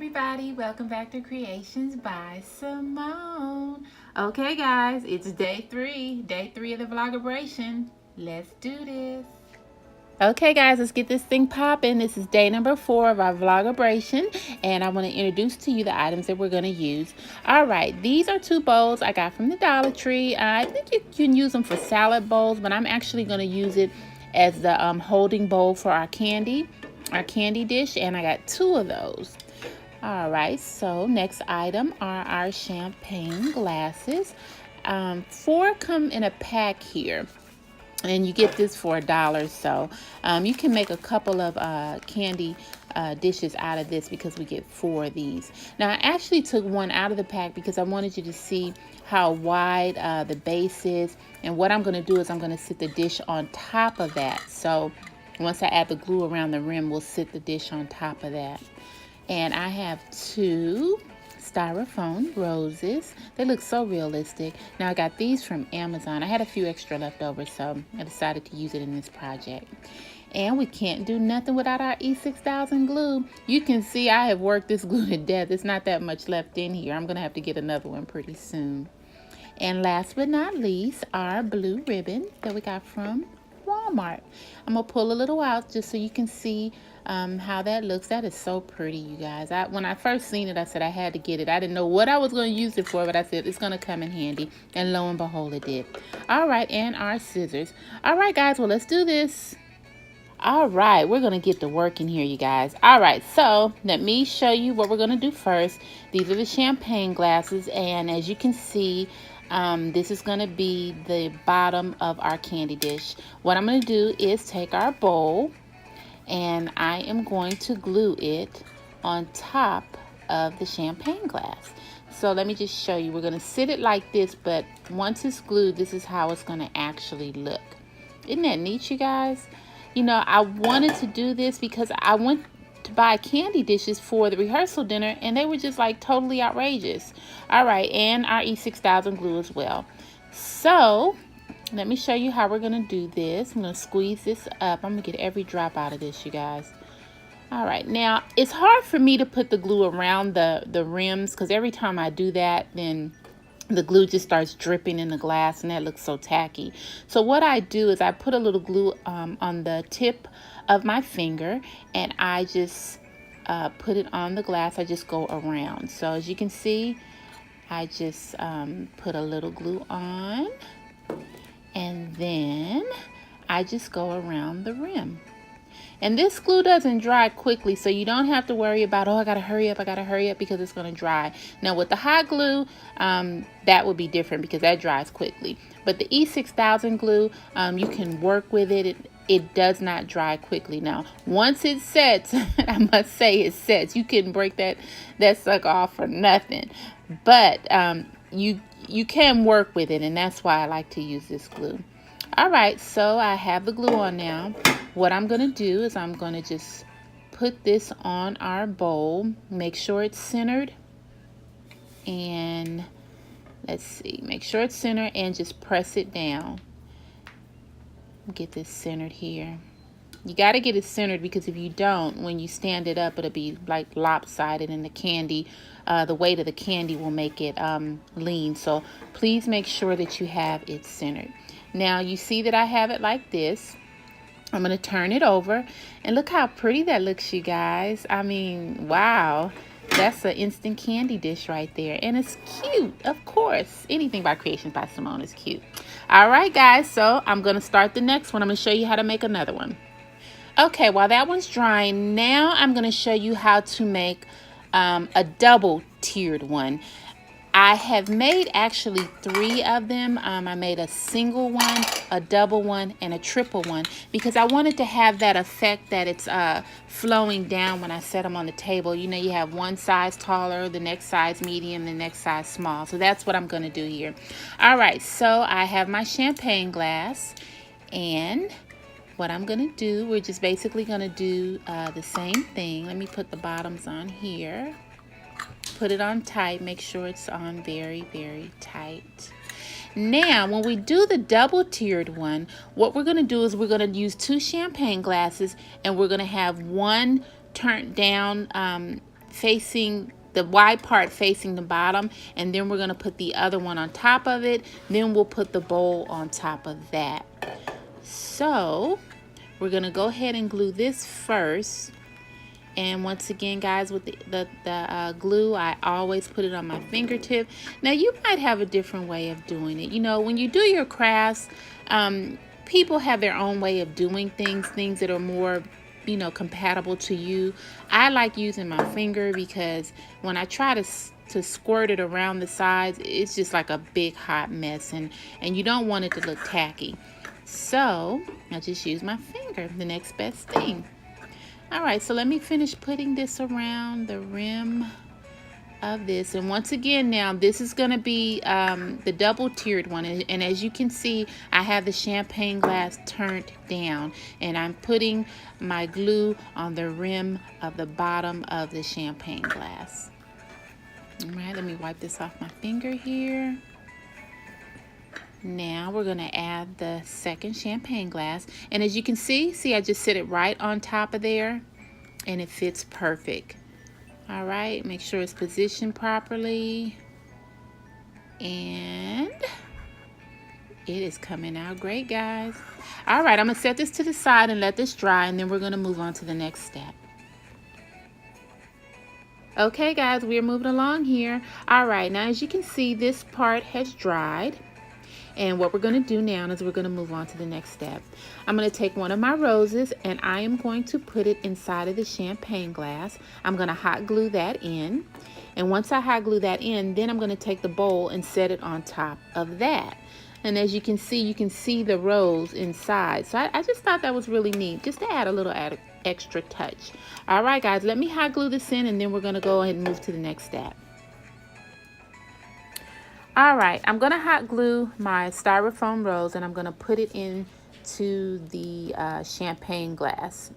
everybody, welcome back to Creations by Simone. Okay guys, it's day three of the Vlogabration. Let's do this. Okay guys, let's get this thing popping. This is day number 4 of our Vlogabration, and I want to introduce to you the items that we're going to use. Alright, these are 2 bowls I got from the Dollar Tree. I think you can use them for salad bowls, but I'm actually going to use it as the holding bowl for our candy dish, and I got 2 of those. Alright, so next item are our champagne glasses. 4 come in a pack here, and you get this for $1. So you can make a couple of candy dishes out of this because we get 4 of these. Now I actually took one out of the pack because I wanted you to see how wide the base is, and what I'm going to do is I'm going to sit the dish on top of that. So once I add the glue around the rim, we'll sit the dish on top of that. And I have 2 styrofoam roses. They look so realistic. Now I got these from Amazon. I had a few extra left over, so I decided to use it in this project. And we can't do nothing without our E6000 glue. You can see I have worked this glue to death. It's not that much left in here. I'm going to have to get another one pretty soon. And last but not least, our blue ribbon that we got from Walmart. I'm going to pull a little out just so you can see how that looks. That is so pretty, you guys. When I first seen it, I said I had to get it. I didn't know what I was going to use it for, but I said it's going to come in handy. And lo and behold, it did. All right, and our scissors. All right, guys, well, let's do this. All right, we're going to get to work in here, you guys. All right, so let me show you what we're going to do first. These are the champagne glasses, and as you can see, this is going to be the bottom of our candy dish. What I'm going to do is take our bowl, and I am going to glue it on top of the champagne glass. So let me just show you. We're going to sit it like this, but once it's glued, this is how it's going to actually look. Isn't that neat, you guys? You know, I wanted to do this because I went to buy candy dishes for the rehearsal dinner, and they were just like totally outrageous. All right, and our E6000 glue as well. So let me show you how we're going to do this. I'm going to squeeze this up. I'm going to get every drop out of this, you guys. All right, now it's hard for me to put the glue around the rims because every time I do that, then the glue just starts dripping in the glass, and that looks so tacky. So what I do is I put a little glue on the tip of my finger, and I just put it on the glass. I just go around. So as you can see, I just put a little glue on, and then I just go around the rim. And this glue doesn't dry quickly, so you don't have to worry about, oh, I gotta hurry up, because it's gonna dry. Now with the hot glue, that would be different because that dries quickly. But the E6000 glue, you can work with it. It does not dry quickly. Now, once it sets, I must say it sets. You couldn't break that sucker off for nothing. But you can work with it, and that's why I like to use this glue. All right, so I have the glue on now. What I'm going to do is I'm going to just put this on our bowl. Make sure it's centered. And let's see, make sure it's centered and just press it down. Get this centered here. You got to get it centered because if you don't, when you stand it up, it'll be like lopsided, and the candy, the weight of the candy will make it lean. So please make sure that you have it centered. Now you see that I have it like this. I'm going to turn it over, and look how pretty that looks, you guys. I mean, wow. That's an instant candy dish right there. And it's cute, of course. Anything by Creations by Simone is cute. All right, guys. So I'm going to start the next one. I'm going to show you how to make another one. Okay, while that one's drying, now I'm going to show you how to make a double tiered one. I have made actually 3 of them. I made a single one, a double one, and a triple one because I wanted to have that effect that it's flowing down when I set them on the table. You know, you have one size taller, the next size medium, the next size small. So that's what I'm going to do here. All right, so I have my champagne glass, and what I'm going to do, we're just basically going to do the same thing. Let me put the bottoms on here. Put it on tight. Make sure it's on very, very tight. Now, when we do the double tiered one, what we're going to do is we're going to use 2 champagne glasses, and we're going to have one turned down facing the wide part facing the bottom, and then we're going to put the other one on top of it. Then we'll put the bowl on top of that. So we're going to go ahead and glue this first. And once again, guys, with the glue, I always put it on my fingertip. Now, you might have a different way of doing it. You know, when you do your crafts, people have their own way of doing things that are more, you know, compatible to you. I like using my finger because when I try to squirt it around the sides, it's just like a big hot mess, and you don't want it to look tacky. So I just use my finger, the next best thing. All right, so let me finish putting this around the rim of this. And once again, now this is going to be the double tiered one. And as you can see, I have the champagne glass turned down, and I'm putting my glue on the rim of the bottom of the champagne glass. All right, let me wipe this off my finger here. Now we're going to add the second champagne glass, and as you can see, I just set it right on top of there, and it fits perfect. All right, make sure it's positioned properly, and it is coming out great, guys. All right, I'm going to set this to the side and let this dry, and then we're going to move on to the next step. Okay, guys, we're moving along here. All right, now as you can see, this part has dried. And what we're going to do now is we're going to move on to the next step. I'm going to take one of my roses, and I am going to put it inside of the champagne glass. I'm going to hot glue that in. And once I hot glue that in, then I'm going to take the bowl and set it on top of that. And as you can see the rose inside. So I just thought that was really neat, just to add a little extra touch. All right, guys, let me hot glue this in, and then we're going to go ahead and move to the next step. All right, I'm going to hot glue my styrofoam rose, and I'm going to put it into the champagne glass.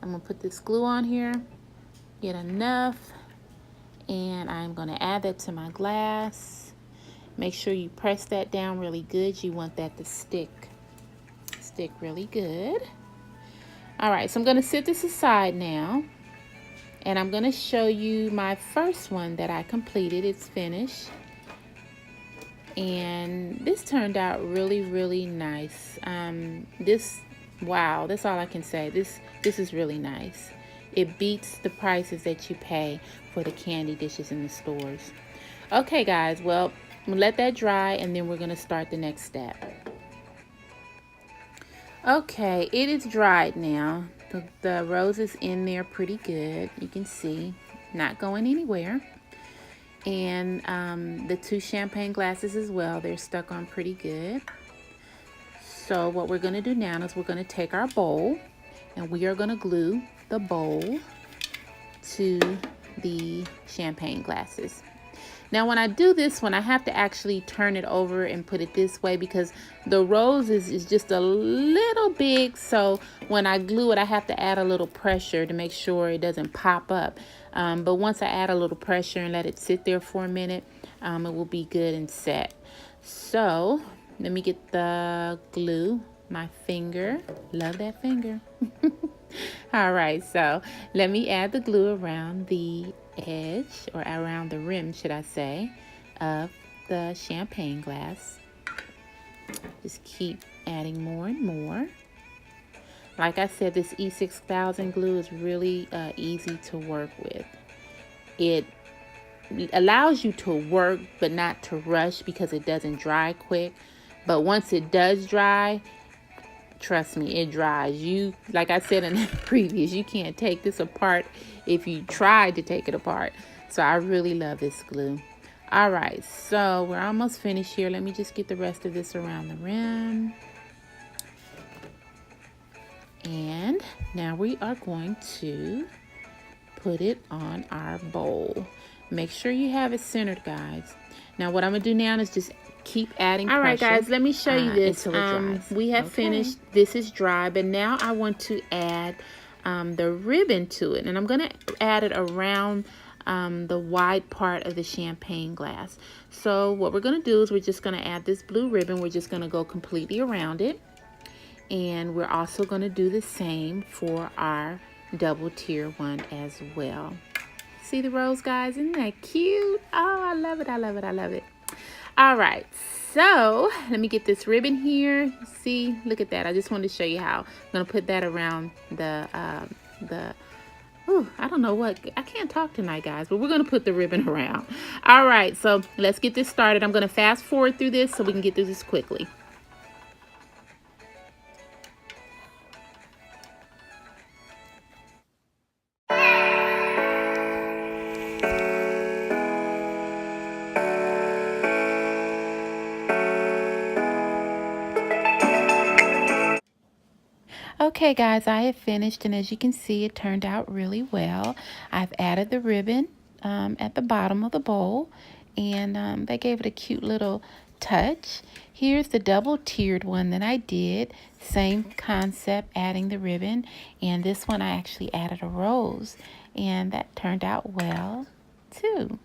I'm going to put this glue on here, get enough, and I'm going to add that to my glass. Make sure you press that down really good. You want that to stick really good. All right, so I'm going to set this aside now, and I'm going to show you my first one that I completed. It's finished. And this turned out really, really nice. Wow, that's all I can say. This is really nice. It beats the prices that you pay for the candy dishes in the stores. Okay, guys, well, I'm gonna let that dry, and then we're gonna start the next step. Okay, it is dried now. The rose is in there pretty good. You can see, not going anywhere. And the two champagne glasses as well, they're stuck on pretty good. So what we're going to do now is we're going to take our bowl, and we are going to glue the bowl to the champagne glasses. Now when I do this one, I have to actually turn it over and put it this way because the rose is just a little big. So when I glue it, I have to add a little pressure to make sure it doesn't pop up. But once I add a little pressure and let it sit there for a minute, it will be good and set. So let me get the glue, my finger, love that finger. All right, so let me add the glue around the edge, or around the rim, should I say, of the champagne glass. Just keep adding more and more. Like I said, this E6000 glue is really easy to work with. It allows you to work but not to rush because it doesn't dry quick. But once it does dry, trust me, it dries. Like I said in the previous, you can't take this apart if you try to take it apart. So I really love this glue. All right, so we're almost finished here. Let me just get the rest of this around the rim. And now we are going to put it on our bowl. Make sure you have it centered, guys. Now what I'm gonna do now is just keep adding pressure. All right, guys, let me show you this. We have finished. This is dry, but now I want to add the ribbon to it, and I'm gonna add it around the wide part of the champagne glass. So what we're gonna do is we're just gonna add this blue ribbon. We're just gonna go completely around it. And we're also going to do the same for our double tier one as well. See the rose, guys? Isn't that cute? Oh, I love it. I love it. I love it. All right. So let me get this ribbon here. See, look at that. I just wanted to show you how. I'm going to put that around I don't know what. I can't talk tonight, guys, but we're going to put the ribbon around. All right. So let's get this started. I'm going to fast forward through this so we can get through this quickly. Okay, guys, I have finished, and as you can see, it turned out really well. I've added the ribbon at the bottom of the bowl, and they gave it a cute little touch. Here's the double-tiered one that I did. Same concept, adding the ribbon, and this one I actually added a rose, and that turned out well, too.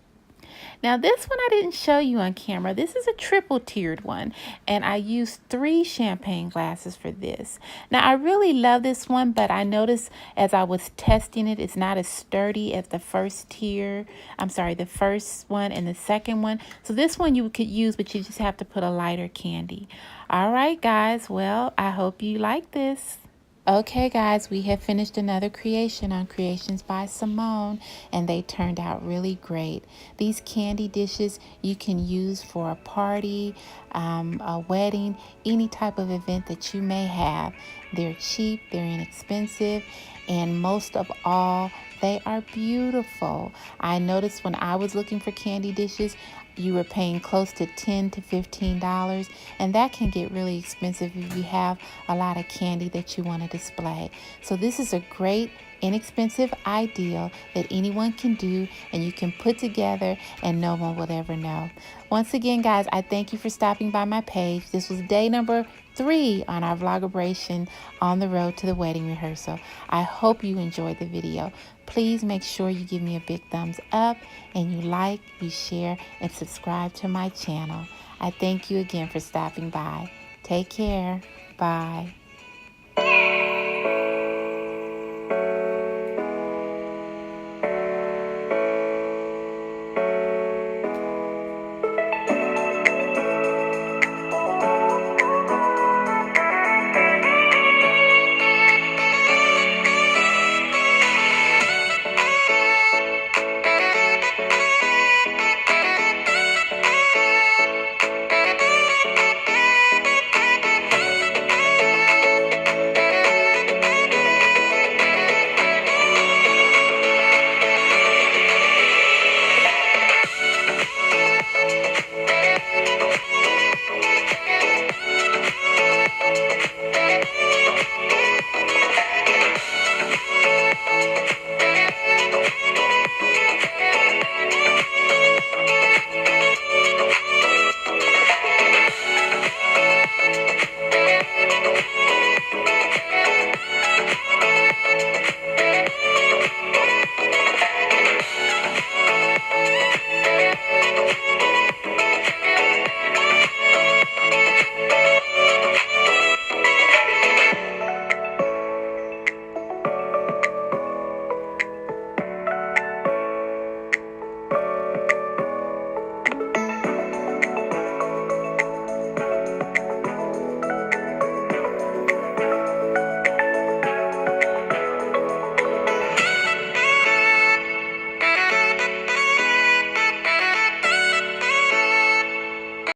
Now this one I didn't show you on camera. This is a triple tiered one, and I used 3 champagne glasses for this. Now I really love this one, but I noticed as I was testing it, it's not as sturdy as the first tier. I'm sorry, the first one and the second one. So this one you could use, but you just have to put a lighter candy. All right, guys. Well, I hope you like this. Okay, guys, we have finished another creation on Creations by Simone, and they turned out really great. These candy dishes you can use for a party, a wedding, any type of event that you may have. They're cheap, they're inexpensive, and most of all, they are beautiful. I noticed when I was looking for candy dishes, you were paying close to $10 to $15, and that can get really expensive if you have a lot of candy that you want to display. So this is a great inexpensive ideal that anyone can do, and you can put together and no one will ever know. Once again, guys, I thank you for stopping by my page. This was day number 3 on our Vlogabration on the road to the wedding rehearsal. I hope you enjoyed the video. Please make sure you give me a big thumbs up, and you like, you share, and subscribe to my channel. I thank you again for stopping by. Take care. Bye.